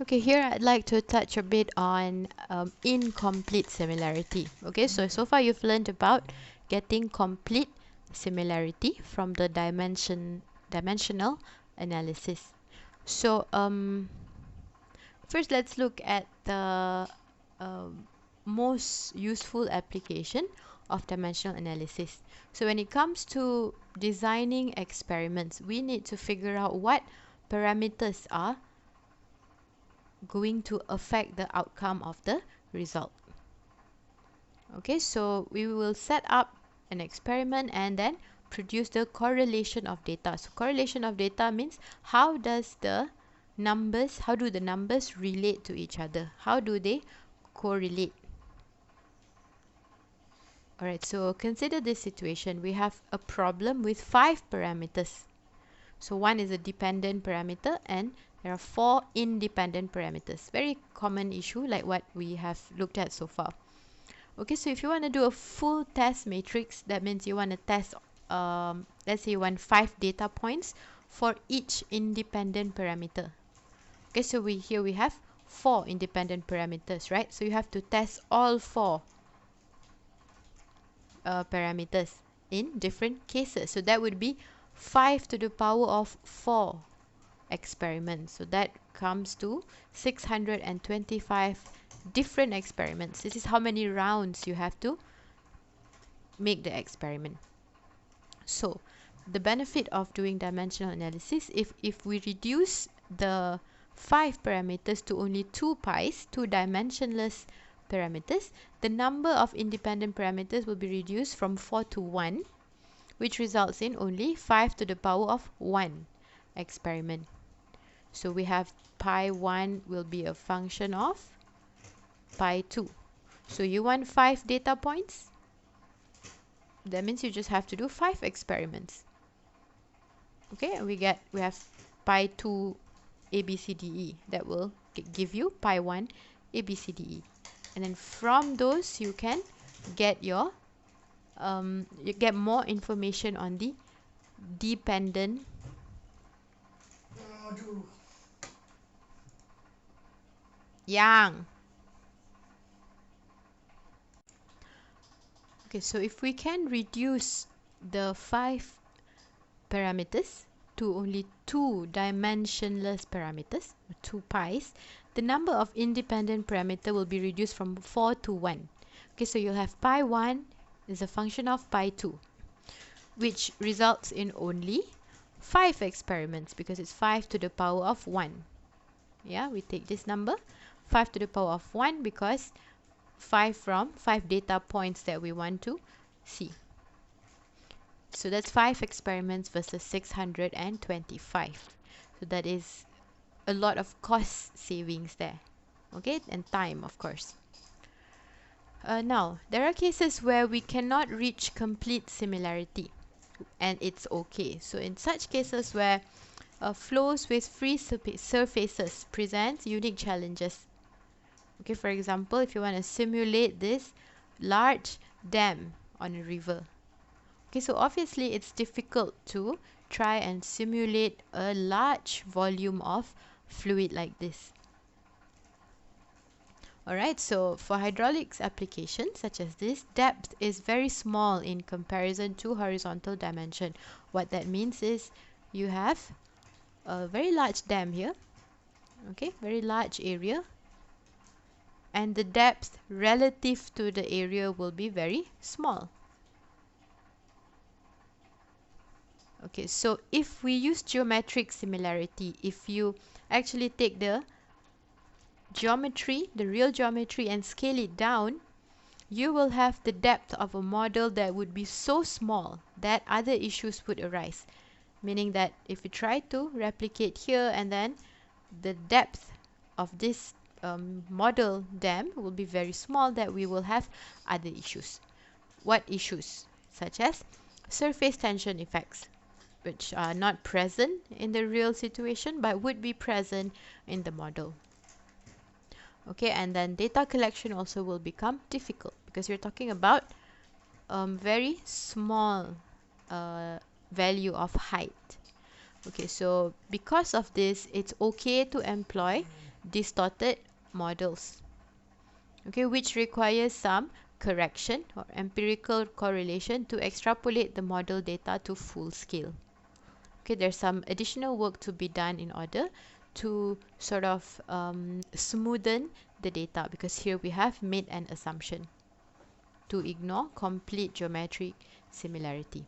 Okay, here I'd like to touch a bit on incomplete similarity. Okay, so far you've learned about getting complete similarity from the dimensional analysis. So first let's look at the most useful application of dimensional analysis. So when it comes to designing experiments, we need to figure out what parameters are going to affect the outcome of the result. Okay, so we will set up an experiment and then produce the correlation of data. So correlation of data means how do the numbers relate to each other? How do they correlate? Alright, so consider this situation. We have a problem with 5 parameters. So one is a dependent parameter and there are 4 independent parameters. Very common issue like what we have looked at so far. Okay, so if you want to do a full test matrix, that means you want to test, let's say you want 5 data points for each independent parameter. Okay, so here we have 4 independent parameters, right? So you have to test all 4 parameters in different cases. So that would be 5 to the power of 4 experiments. So that comes to 625 different experiments. This is how many rounds you have to make the experiment. So the benefit of doing dimensional analysis, if we reduce the 5 parameters to only 2 pi's, 2 dimensionless parameters, the number of independent parameters will be reduced from 4 to 1, which results in only 5 to the power of 1 experiment. So we have pi 1 will be a function of pi 2. So you want 5 data points? That means you just have to do 5 experiments. Okay, and we have pi 2 ABCDE. That will give you pi 1 ABCDE. And then from those you can get your you get more information on the dependent yang. Okay, so if we can reduce the 5 parameters to only 2 dimensionless parameters, 2 pi's, the number of independent parameter will be reduced from 4 to 1. Okay, so you'll have pi 1 is a function of pi 2, which results in only 5 experiments because it's 5 to the power of 1. Yeah, we take this number, 5 to the power of 1, because 5 from 5 data points that we want to see. So that's 5 experiments versus 625. So that is a lot of cost savings there. Okay, and time, of course. Now, there are cases where we cannot reach complete similarity, and it's okay. So in such cases where flows with free surfaces presents unique challenges. Okay, for example, if you want to simulate this large dam on a river. Okay, so obviously it's difficult to try and simulate a large volume of fluid like this. Alright, so for hydraulics applications such as this, depth is very small in comparison to horizontal dimension. What that means is you have a very large dam here, okay, very large area, and the depth relative to the area will be very small. Okay, so if we use geometric similarity, if you actually take the geometry, the real geometry, and scale it down, you will have the depth of a model that would be so small that other issues would arise. Meaning that if we try to replicate here and then the depth of this model dam will be very small, that we will have other issues. What issues? Such as surface tension effects, which are not present in the real situation but would be present in the model. Okay, and then data collection also will become difficult because we're talking about very small value of height. Okay, so because of this, it's okay to employ distorted models, okay, which requires some correction or empirical correlation to extrapolate the model data to full scale. Okay, there's some additional work to be done in order to sort of smoothen the data, because here we have made an assumption to ignore complete geometric similarity.